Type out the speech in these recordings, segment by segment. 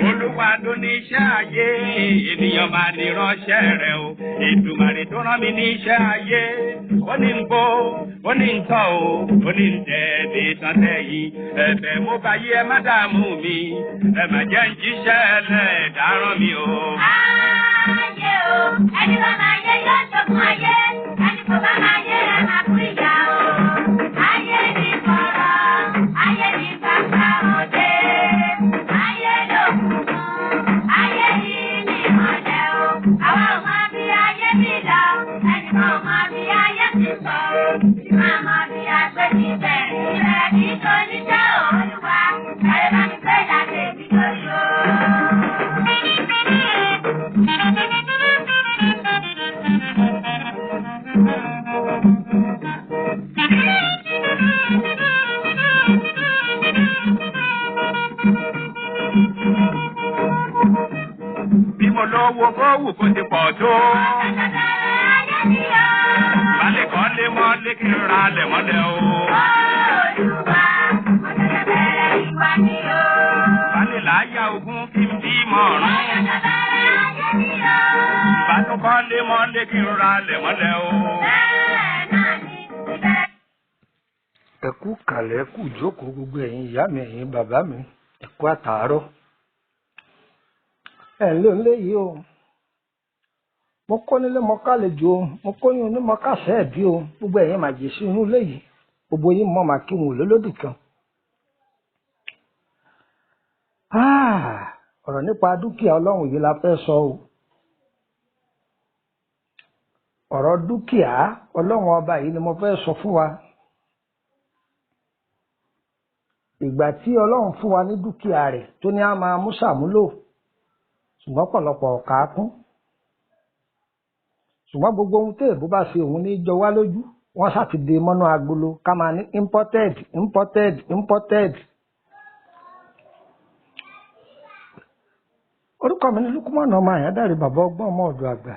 Olúwa ló ní iṣẹ́ ayé, ènìyàn máa ní ránṣẹ́ rẹ̀ o. Èdùmàrè tó rán mi ní iṣẹ́ ayé, ó ní ń gbó, ó ní ń tọ́ o, ó ní ń tẹ̀lé tọ́tẹ̀ yìí. Ẹ̀bẹ̀ mo bá yí ẹ má dààmú mi, ẹ má jẹ́ ń jíṣẹ́ ẹlẹ́dàá rán mi o. Ayé o, ẹni bá máa yé yóò ṣokùn ayé, ẹni kò bá máa yé ẹ máa kú ìyá o. Ayé ní kọ̀rọ̀, ayé ní gbàgbà òde, ayé lòkùnkùn, ayé yìí ní ìmọ̀lẹ̀ o. Àwa ò mọ bí ayé mi lọ, ẹnìkan ò mọ bí ayé ti sọ o. Ìmọ̀ àmọ́ bí agbé ti bẹ̀rẹ̀ rẹ̀ nítorí jẹ́ Olúwa, ẹ bá mi gbé láti èmi lórí o. Bí mo lówó kówù kó ti pọ̀ tó. Balẹ̀ kan lé mọ́lé kí n ra lẹ̀ mọ́lẹ̀ o. Balẹ̀ láyà ogún kí n bí mọ̀ràn. Balẹ̀ kan lé mọ́lé kí n ra lẹ̀ mọ́lẹ̀ o. Ẹ kú kàlẹ̀, ẹ kú jókòó gbogbo ẹ̀yin ìyá mi, ẹ̀yin bàbá mi, ẹ kú àtàárọ̀. Ẹ ń lò ń léyìí o. Mo kó nílé mo kálejò o, mo kóyún ní mo kásẹ̀ ẹ̀bí o, gbogbo ẹ̀yin màjèṣí inú léyìí, gbogbo yín mọ́ màá kí wọn lólódì kan. Ọ̀rọ̀ nípa dúkìá Ọlọ́run yìí la fẹ́ sọ o. Ọ̀rọ̀ dúkìá Ọlọ́run ọba yìí ni mo fẹ́ sọ fún wa. Ìgbà tí Ọlọ́run fún wa ní dúkìá rẹ̀ tó ní a máa mú ṣàmúlò, ṣùgbọ́n pọ̀lọpọ̀ ọ̀kà kún. Ṣùgbọ́n gbogbo ohun tí èbó bá ṣe òun ní jọ wá lójú, wọ́n ṣàtìdé mọ́nú agolo ká máa ní imported imported imported. Orúkọ mi ní Lukumanu ọmọ Àyándàre, bàbá ọgbọ́n ọmọ ọ̀dọ̀ àgbà.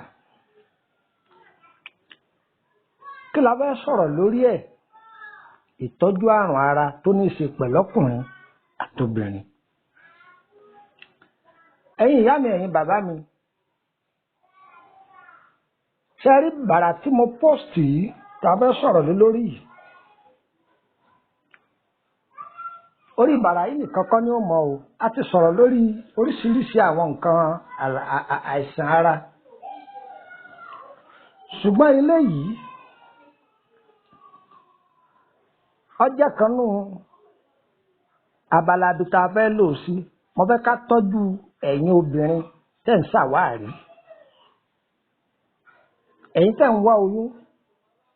Kí la fẹ́ sọ̀rọ̀ lórí ẹ̀? Ìtọ́jú àrùn ara tó ní í ṣe pẹ̀lọ́kùnrin àtobìnrin. Ẹ̀yin ìyá mi, ẹ̀yin bàbá mi, ṣe rí bàrà tí mo post yìí tá a fẹ́ sọ̀rọ̀ lé lórí yìí. Orí bàrà yìí nìkan kọ́ ni ó mọ̀ o, a ti sọ̀rọ̀ lórí oríṣiríṣi àwọn nǹkan àìsàn ara. Ṣùgbọ́n ilé yìí ọjọ́ kan nù abala bí tá a fẹ́ lò sí, mo fẹ́ ká tọ́jú ẹ̀yin obìnrin tẹ́ ń ṣàwárí. Ẹ̀yin tẹ́ ń wá oyún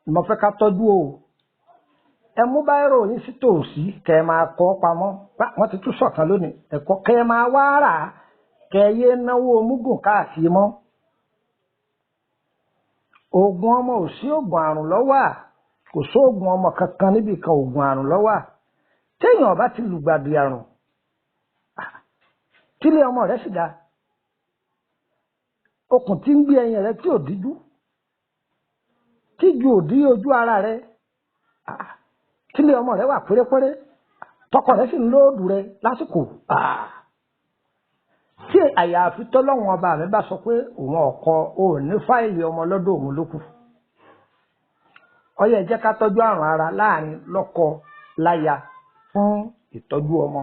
ni mo fẹ́ ká tọ́jú o. Ẹ mú báírò yín sí tòsí kẹ́ ẹ máa kọ́ pamọ́. Wọ́n ti tún sọ̀kan lónìí. Ẹ̀kọ́ kẹ́ ẹ máa wá rà á, kẹ́ ẹ yé náwó omúgùn káàkiri mọ́. Oògùn ọmọ ò sí, oògùn àrùn lọ́wọ́ à. Kò sóògùn ọmọ kankan níbi kan, oògùn àrùn lọ́wọ́ à. Téèyàn bá ti lùgbàdì àrùn, tílé ọmọ rẹ̀ sì dá. Okùn tí ń gbé ẹyin rẹ̀ tí ò díjú, tíjú ò dí ojú ara rẹ̀, tílé ọmọ rẹ̀ wà pérépéré, tọkọ rẹ̀ sì ń lóòdù rẹ̀ lásìkò. Tí àyàfi tọ́lọ́run ọba mi bá sọ pé òun ọkọ òun ní fáìlì ọmọ lọ́dọ̀ òun ló kù. Ó yẹ jẹ́ ká tọ́jú àrùn ara láàrin lọ́kọ láya fún ìtọ́jú ọmọ.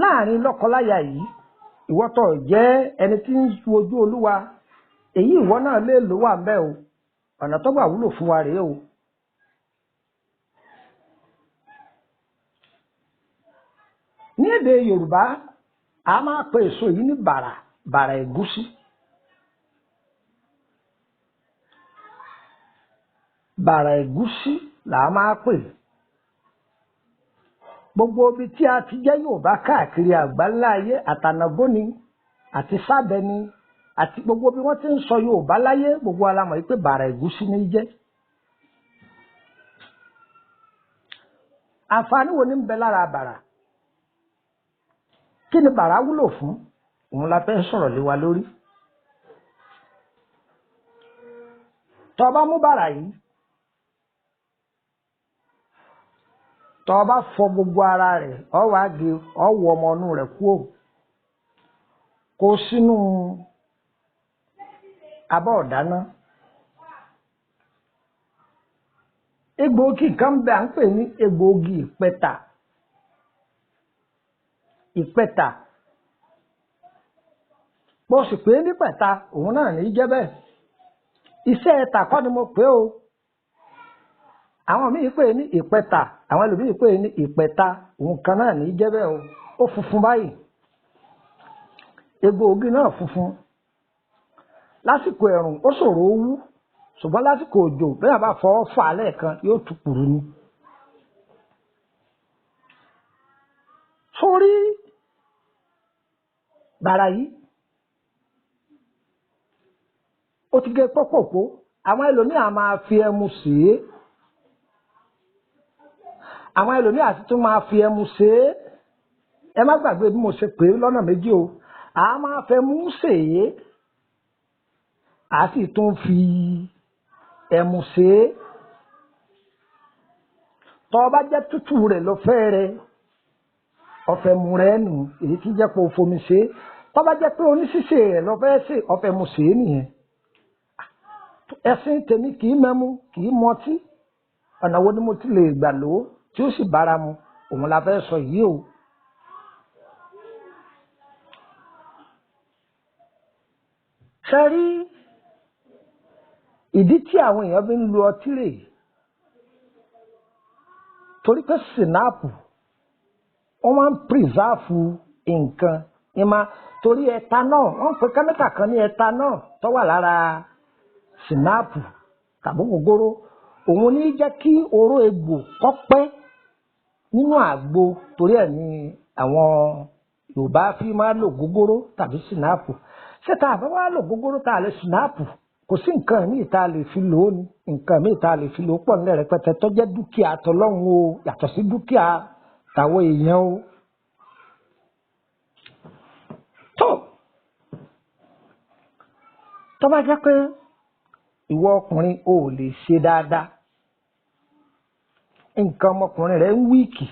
Láàrin lọ́kọ láya yìí, ìwọ tó jẹ́ ẹni tí ń wojú Olúwa, èyí ìwọ náà lè lò wà ńbẹ̀ o. Ọ̀nà tó gbà wúlò fún wa rèé o. Ní èdè Yorùbá, a máa pe èso yìí ní bàrà, bàrà ẹ̀gúsí. Bàrà ẹ̀gúsí là á máa pè. Gbogbo ibi tí a ti jẹ́ Yorùbá káàkiri àgbáńlá ayé, àtànàgó ni àti sábẹ́ ni àti gbogbo bí wọ́n ti ń sọ Yorùbá láyé, gbogbo alamọ̀ yìí pé bàrà ẹ̀gúsí ní jẹ́. Àǹfààní wo ní ń bẹ lára bàrà? Kí ni bàrà wúlò fún? Òun la fẹ́ sọ̀rọ̀ lé wa lórí. Tó bá mú bàrà yìí, tó bá fọ gbogbo ara rẹ̀ ó wá gé ó wọ ọmọ inú rẹ̀ kúrò kó sínú abọ́ ọ̀dáná. Egbòogi kan bẹ à ń pè ní egbòogi ìpẹ̀tà bó sì pé ní pẹ̀ta òun náà ní jẹ́ bẹ́ẹ̀. Iṣẹ́ ẹ̀tà kọ́ ni mo pè o. Àwọn míì pè ní ìpẹ̀tà àwọn ẹlòmíì pè ní ìpẹ̀ta òun kan náà ní jẹ́ bẹ́ẹ̀ o. Ó funfun báyìí egbòogi náà funfun. Lásìkò ẹ̀rùn ó ṣòro ó wú ṣùgbọ́n lásìkò òjò bẹ́ẹ̀ bá fọwọ́ fà á lẹ́ẹ̀kan yóò tú kùrù ni. Sórí bàrà yìí ó ti gé pọ́pọ̀pọ̀ àwọn ẹlòmíà máa fi ẹmu sè é àwọn ẹlòmíà sì tún máa fi ẹmu sè é. Ẹ má gbàgbé bí mo ṣe pè é lọ́nà méjì o. A máa fẹ́ mú sè é a sì tún fi ẹmu sè é. Tó bá jẹ́ tútù rẹ̀ lọ fẹ́ rẹ ọ̀fẹ́ mu rẹ̀ nù èyí tí jẹ́ pé o fomi sè é. Tó bá jẹ́ pé oníṣìṣe rẹ̀ lọ fẹ́ sè ọ̀fẹ́ mu sè é nìyẹn. Ẹ̀sìn tèmi kì í mẹ́mu kì í mọtí ọ̀nà wo ni mo ti lè gbà lò ó tí ó sì bára mu òun la fẹ́ sọ yìí o. Ṣé rí ìdí tí àwọn èèyàn fi ń lu ọtí rèé torí pé sinapu wọ́n máa ń pírísáàfù nǹkan torí ethanol wọ́n pe kẹ́míkà kan ní ethanol tó wà lára sinapu tàbí gògóró òun ní jẹ́ kí oró egbò kó pẹ́ nínú àgbo torí ẹ̀ ní àwọn Yorùbá fi máa lò gògóró tàbí sinapu. Ṣé tá a bá wá lò gògóró tá a lè sinapu kò sí nǹkan míì tá a lè fi lò ó ní nǹkan míì tá a lè fi lò ó pọ̀ nílẹ̀ rẹpẹtẹ tó jẹ́ dúkìá tọlọ́run o yàtọ̀ sí dúkìá tàwọn èèyàn o. Tó bá jẹ́ pé ìwọ ọkùnrin ò lè ṣe dáadáa nǹkan ọmọkùnrin rẹ̀ ń wíìkì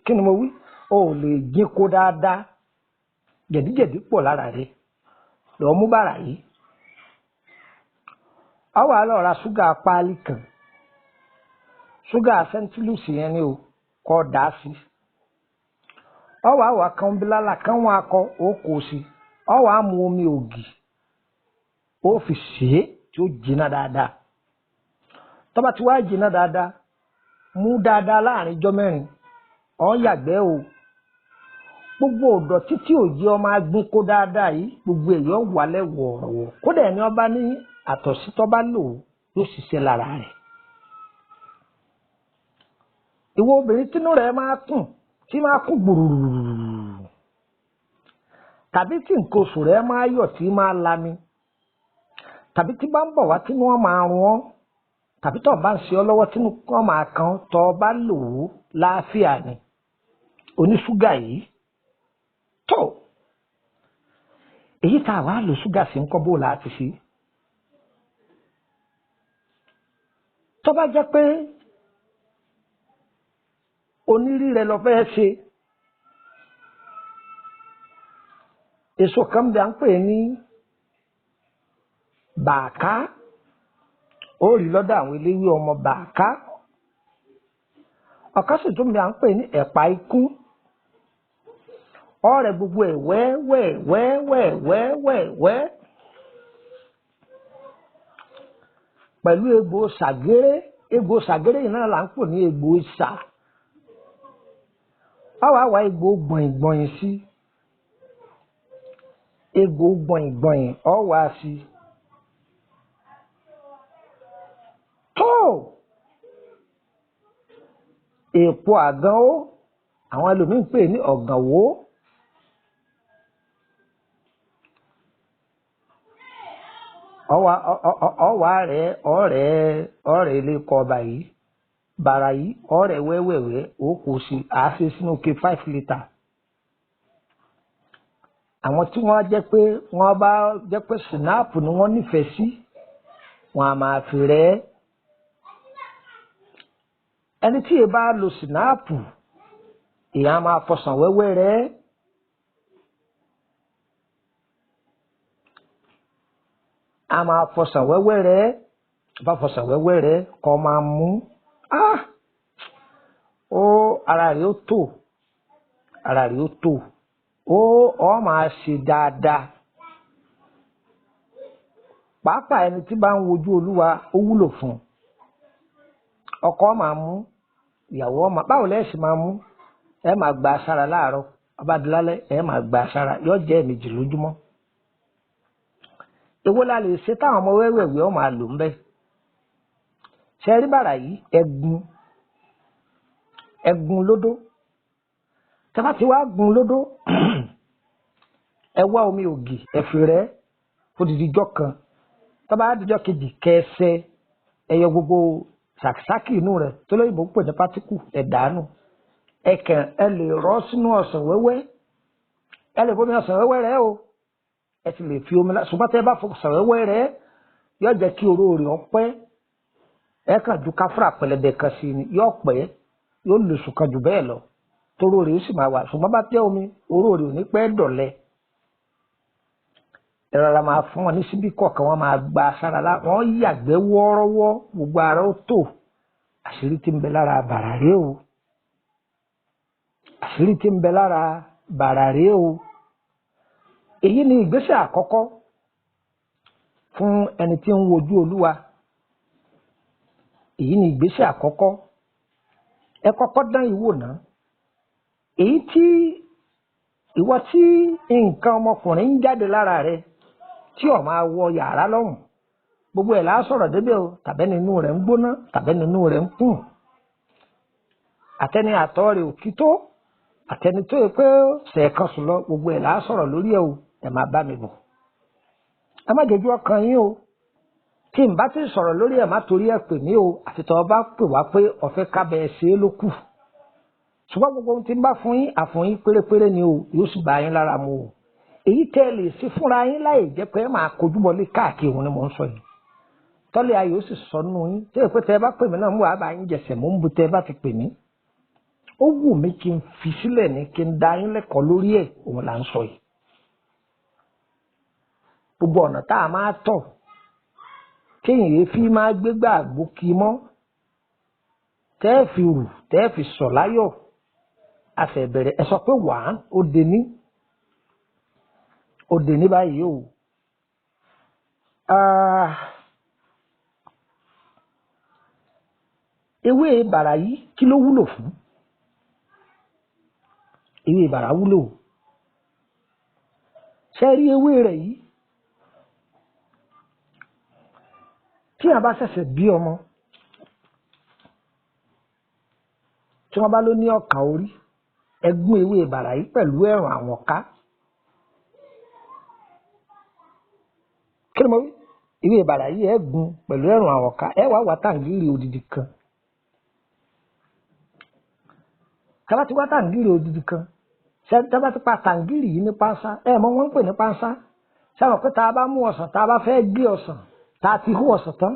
kí ni mo wí ò lè jí kó dáadáa jẹ̀díjẹ̀dí pọ̀ lára rẹ̀ lọ́ọ́ mú bàrà yìí. Ó wá lọ ra ṣúgà páálí kan ṣúgà sẹ́ńtúlùsì yẹn ni o kọ́ dà sí. Ó wá kan bílálà kan wọn akọ ó kò sí. Ó wá mu omi ògì ó fi sè é tí ó jiná dáadáa. Tó bá ti wá jiná dáadáa mú dáadáa láàrin ijọ́ mẹ́rin ó yàgbẹ́ o. Gbogbo ọ̀dọ̀ títí òjì ọmọ agbín kó dáadáa yìí gbogbo èèyàn wálẹ̀ wọ̀ọ̀rọ̀ kódà ẹni ọba ní àtọ̀sí tó bá lò yóò ṣiṣẹ́ lára rẹ̀. Ìwọ obìnrin tínú rẹ̀ máa kùn tí máa kún gbùrùrù tàbí tí nǹkan oṣù rẹ̀ máa yọ̀ tí máa lami tàbí tí bá ń bọ̀ wá tínú wọn máa rún ọ́ tàbí tó bá ń ṣe ọ́ lọ́wọ́ tínú wọn máa kàn tó bá lò ó láàfíà ni oníṣúgà yìí. Tó èyí tá a wá lò ṣúgà sí ń kọ́ bó láti ṣe. Tó bá jẹ́ pé onírí rẹ̀ lọ fẹ́ ṣe èso kan bí à ń pè ní bàáká ó rí lọ́dọ̀ àwọn eléwé ọmọ bàáká. Ọ̀kan sì tún bí à ń pè ní ẹ̀pà ikú ọ̀rẹ́ gbogbo ẹ̀ wẹ́wẹ́wẹ́wẹ́wẹ́ pẹ̀lú egbò ṣàgéré yìí náà là ń pò ní egbò ìsà. Àwa egbò gbọ̀nyìngbọ̀nyìn sí egbò gbọ̀nyìngbọ̀nyìn ọ̀wá sí. Tó èpo àgànwó àwọn ẹlòmíín pè ní ọ̀gànwó. Ọwà rẹ̀ ọ̀rẹ́ ilé kọba yìí bàrà yìí ọ̀rẹ́ wẹ́wẹ́wẹ́ ó kò sí àáṣe sínú ke 5 litre. Àwọn tí wọ́n jẹ́ pé wọ́n bá jẹ́ pé sinapu ni wọ́n nífẹ̀ẹ́ sí wọn a máa fi rẹ́ ẹni tí ẹ bá lo sinapu èèyàn máa fọsàn wẹ́wẹ́ rẹ̀ a máa fọsàn wẹ́wẹ́ rẹ̀ bá fọsàn wẹ́wẹ́ rẹ̀ kọ́ máa mú ó ara rẹ̀ ó tò ara rẹ̀ ó tò ó máa ṣe dáadáa pàápàá ẹni tí bá ń wojú Olúwa ó wúlò fún ọkọ máa mú ìyàwó máa báwo lẹ́sìn máa mú ẹ máa gba aṣára láàárọ̀ abádúlálẹ̀ ẹ máa gba aṣára yóò jẹ́ ẹ̀mejì lójúmọ́ èwo la lè ṣe táwọn ọmọ wẹ́wẹ̀wẹ́ ọ máa lò ń bẹ́ ṣe rí bàrà yìí ẹ̀gún lódó tẹ́fà tí wàá gun lódó ẹ wá omi ògì ẹ̀fì rẹ̀ fòdìdí ijọ́ kan tọ́ba àdìjọ́ kejì kẹsẹ̀ ẹyọ gbogbo sàkísàkì inú rẹ̀ tó lóyìnbó ń pè ní pátíkù ẹ̀dánù ẹ̀kàn ẹ lè rọ́ sínú ọsàn wẹ́wẹ́ ẹ lè fomi ọsàn wẹ́wẹ́ rẹ̀ o ẹ sì lè fi omi ṣùgbọ́n tẹ́ bá fọsàn wẹ́wẹ́ rẹ̀ yóò jẹ́ kí oró rẹ̀ ọpẹ́ ẹ kàn ju káfúrà pẹlẹbẹ kan sí ni yóò pẹ́ yóò lè sùn kan jù bẹ́ẹ̀ lọ toró rẹ̀ ó sì máa wà ṣùgbọ́n bá tẹ́ omi oró rẹ̀ ò ní pẹ́ dọ̀lẹ́ ìrora máa fún wọn ní síbí kọ̀ọ̀kan wọn máa gba sára lá wọn yàgbẹ́ wọ́ọ́rọ́wọ́ gbogbo ara ó tò àṣírí tí ń bẹ lára bàrà rèé o àṣírí tí ń bẹ lára bàrà rèé o èyí ni ìgbésẹ̀ àkọ́kọ́ fún ẹni tí ń wojú Olúwa èyí ni ìgbésẹ̀ àkọ́kọ́ ẹ kọ́kọ́ dán ìwò náà èyí tí ìwọ tí nǹkan ọmọkùnrin ń jáde lára rẹ tí ó máa wọ yàrá lọ́hùn gbogbo ẹ̀ la sọ̀rọ̀ débẹ̀ o tàbẹ́ni inú rẹ̀ ń gbóná tàbẹ́ni inú rẹ̀ ń kùn àtẹni àtọ̀ rẹ̀ ò kí tó àtẹni tó yẹ pé ṣẹ̀ẹ̀kan sùn lọ gbogbo ẹ̀ la sọ̀rọ̀ lórí ẹ̀ o ẹ̀ máa bá mi bọ̀ ẹ má dojú ọkàn yín o tí n bá ti sọ̀rọ̀ lórí ẹ̀ má torí ẹ̀ pè mí o àti tọ́ ọ bá pè wá pé ọ̀fẹ́ kábẹ́ ẹ ṣe é ló kù ṣùgbọ́n gbogbo ohun tí ń bá fún yín àfún yín pérépéré ni o yóò sì bá yín lára mu o èyí tẹ́ ẹ lè ṣe fúnra yín láì jẹ́ pé ẹ máa kojú bọlé káàkiri òun ni mò ń sọ yìí tọ́lẹ̀ ayò sì sọ nù yín tí èpè tẹ́ ẹ bá pè mí náà mú àbá yín jẹ̀sẹ̀ mò ń bu tẹ́ ẹ bá ti pè mí ó wù mí kí n fi sílẹ̀ ní kí n dá yín lẹ́kọ̀ọ́ lórí ẹ̀ òun là ń sọ yìí gbogbo ọ̀nà tá a máa tọ̀ kéèyàn yìí fi máa gbégbá àgbókì mọ́ tẹ́ ẹ fi rù tẹ́ ẹ fi sọ̀ láyọ̀ àfẹ̀bẹ̀rẹ̀ ẹ sọ pé wàá ó dé ní báyìí o ewé bàrà yìí kí ló wúlò fún ewé bàrà wúlò ṣe rí ewé rẹ̀ yìí tí a bá ṣẹ̀ṣẹ̀ bí ọmọ tí wọ́n bá ló ní ọkà orí ẹgún ewé bàrà yìí pẹ̀lú ẹ̀rùn àwọn ká kí ni mo wí ewé bàrà yìí ẹgún pẹ̀lú ẹ̀rùn àwọn ká ẹ wá wá tàǹgìrì odidi kan tábà ti wá tàǹgìrì odidi kan ṣe tábà ti pa tàǹgìrì yìí ní pánsá ẹ mọ wọn ń pè ní pánsá sábà pé tá a bá mú ọsàn tá a bá fẹ́ gé ọsàn tá a ti hú ọsàn tán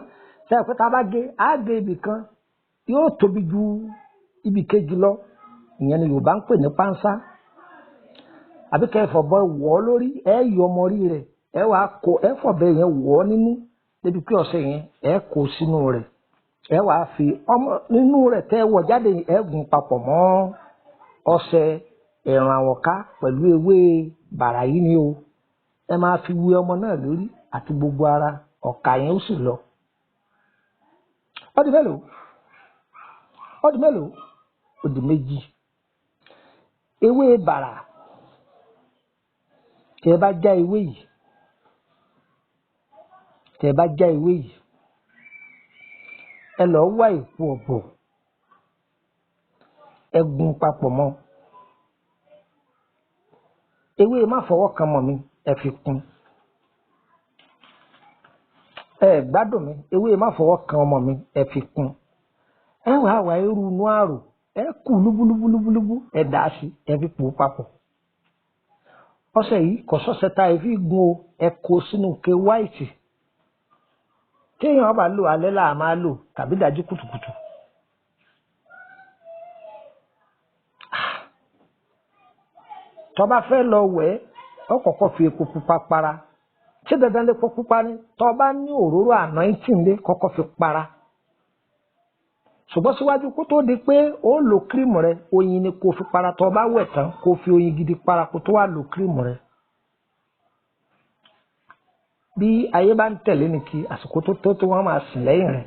sábà pé tá a bá gé á gé ibì kan yóò tóbi ju ibì kejì lọ ìyẹn ni Yorùbá ń pè ní pánsá àbí kẹ́ ẹ fọ̀bọ wọ̀ ọ́ lórí ẹ yọ ọmọ orí rẹ̀ ẹ wàá kó ẹ fọ̀bẹ yẹn wọ̀ ọ́ nínú débi pé ọṣẹ yẹn ẹ kó sínú rẹ̀ ẹ wàá fi ọmọ nínú rẹ̀ tẹ́ wọ̀ jáde ẹ gùn papọ̀ mọ́ ọṣẹ ẹ̀rùn àwọ̀ká pẹ̀lú ewé bàrà yìí ni o ẹ máa fi wé ọmọ náà lórí àti gbogbo ara ọ̀kà yẹn ó sì lọ ọdún mélòó ó di méjì ewé bàrà tẹ́ ẹ bá já ewé yìí ẹ lọ wá èpo ọ̀bọ̀ ẹ gún papọ̀ mọ́ ewé má fọwọ́ kan mọ́ mi ẹ fi kún ẹ gbádùn mi ewé má fọwọ́ kan ọmọ mi ẹ fi kún ẹ wàá wá irú inú àrò ẹ kù lúbúlúbúlúbú ẹ dà á sí ẹ fi pò papọ̀ ọṣẹ yìí kò sọ́ṣẹ tá ẹ fi gun o ẹ kó sínú ke wáìtì téèyàn bá lò alẹ́ là máa lò tàbí dájú kùtùkùtù tó bá fẹ́ lọ wẹ̀ ó kọ́kọ́ fi epo pupa para ṣé dandan lè epo pupa ni tó bá ní òróró anointing lé kọ́kọ́ fi para ṣùgbọ́n síwájú kó tó di pé ó lo kírímù rẹ oyin ni kó fi para tó bá wẹ̀ tán kó fi oyin gidi para kó tó wá lo kírímù rẹ bí ayé bá ń tẹ̀lé ní kí àsìkò tó wọ́n máa sìn lẹ́yìn rẹ̀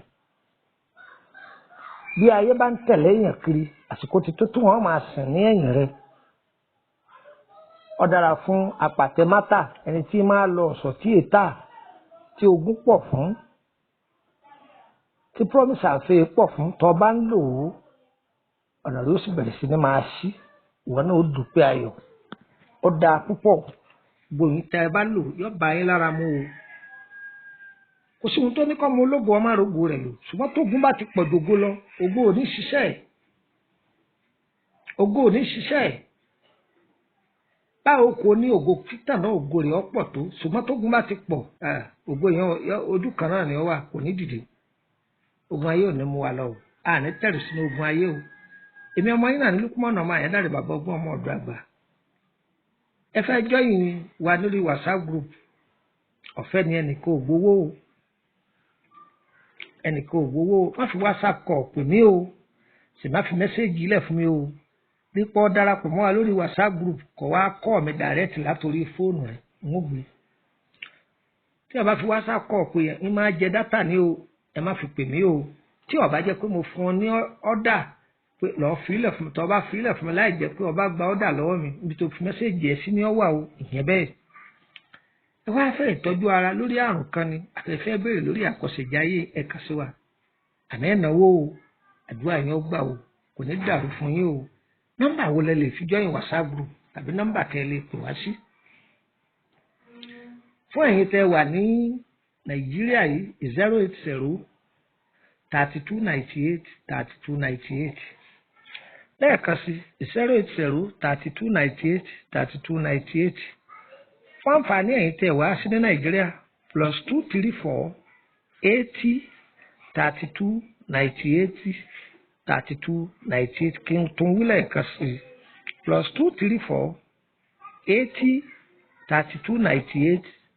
bí ayé bá ń tẹ̀lé èèyàn kiri àsìkò tó wọ́n máa sìn ní ẹ̀yìn rẹ̀ ó dára fún apàtẹ́mátà ẹni tí máa lọ ọ̀sọ̀ tí ètà tí ogún pọ̀ fún tí promise àfẹ́ pọ̀ fún tó bá ń lò ó ọ̀nà ló sì bẹ̀rẹ̀ sí ní máa ṣí ìwọ náà ó dúpẹ́ ayọ̀ ó dáa púpọ̀ gbòyìn tẹ́ ẹ bá lò yóò bá yín lára mu o kò sí ohun tó ní kọ́ ọmọ ológo ọmọ àrògbò rẹ̀ lò ṣùgbọ́n tógun bá ti pọ̀ dògo lọ ògo ò ní ṣiṣẹ́ ẹ̀ ògo ò ní ṣiṣẹ́ ẹ̀ báwo kò ní ògo títàn náà ògo rẹ̀ ọ̀pọ̀ tó ṣùgbọ́n tógun bá ti pọ̀ ògo yẹn ojú kan náà ni ó wà kò ní dìde ogun ayé ò ní mú wa lọ o àní tẹ̀rù sínú ogun ayé o èmi ọmọ yín náà ní lukumọ̀nà ọmọ àyẹ̀dáre bàbá ọgbọ́n ọmọ ọ̀dọ́ àgbà ẹ fẹ́ jọ́yìn wa lórí WhatsApp group ọ̀fẹ́ ni ẹnìkan ò gbowó o ẹnìkan ò gbowó o má fi WhatsApp kọ̀ pè mí o sì má fi mẹ́sẹ́ẹ̀jì ilẹ̀ fún mi o dípò darapọ̀ mọ́ wa lórí WhatsApp group kọ̀ wá kọ́ mi direct látòrí fóònù rẹ̀ ń gbé tí o bá fi WhatsApp kọ̀ pé ń máa jẹ dátà ní o ẹ má fi pè mí o tí o bá jẹ́ pé mo fún ọ ní ọ́dà pé lọ́ọ́ fílẹ̀ fún mi tó bá fílẹ̀ fún mi láì jẹ́ pé o bá gba ọ́dà lọ́wọ́ mi níbi tó fi mẹ́sẹ́ẹ̀jì ẹ̀ sí ní ọ̀wà o ìyẹn bẹ́ẹ̀ ẹ wá fẹ́ ìtọ́jú ara lórí àrùn kan ni àtẹ̀fẹ́ béèrè lórí àkọsẹ̀jáyé ẹ̀ka sí wa àmì ẹ̀náwó o àdúrà yẹn ó gbà o kò ní dàrú fún yín o nọ́mbà wo lẹ lè fi join WhatsApp group tàbí nọ́mbà tẹ́ lè pè wá sí. fún ẹ̀yin tẹ́ wà ní Nàìjíríà yìí 080-3298-3298 lẹ́ẹ̀kan sí 080-3298-3298 fún àǹfààní ẹ̀yin tẹ́ wá sí ní Nàìjíríà +234-80-3298-3298 kí n tún wí lẹ́ẹ̀kan sí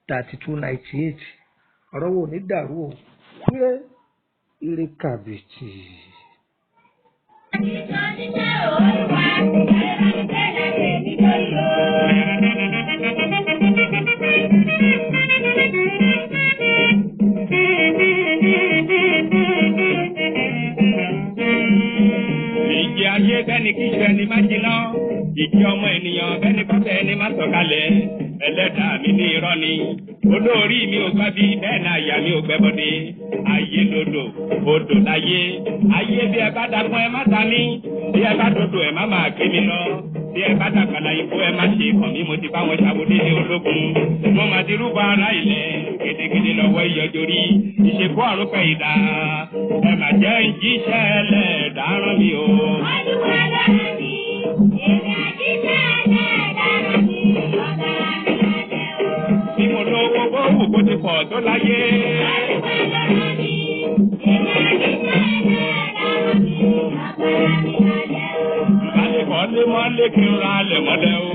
+234-80-3298-3298 ọ̀rọ̀ wo ní dàrú o kúrẹ́ ire kàbìtì. Ìjì ayé bẹ́ni kí ṣe ẹni má jiná, ìjì ọmọ ènìyàn bẹ́ni kọ́tẹ́ ẹni má sọ̀kalẹ̀, ẹlẹ́dàá mi ní irọ́ ni, olórí mi ò gbá bí bẹ́ẹ̀ náà ìyá mi ò gbẹ́bọdé, ayé lodò, odò láyé, ayé bí ẹ bá dàgbọ́n ẹ má ta mí, bí ẹ bá dodo ẹ má máa ké mi lọ, bí ẹ bá dàgbàlà ikú ẹ má ṣe kàn mí mo ti bá wọn ṣàwọdé ní ológun, mo máa ti rúbọ ara ilẹ̀, gidigidi lọ́wọ́ ìyọjorí, ìṣèkú àrùn pẹ̀ ìdá, ẹ má jẹ́ ń jíṣẹ́ ẹlẹ́dàá rán mi o. Bí mo lówó bó wù kó ti pọ̀ tó láyé. Ìbálẹ̀kọ́ lé mọ́ lé kí n ra lẹ̀ mọ́lẹ̀ o.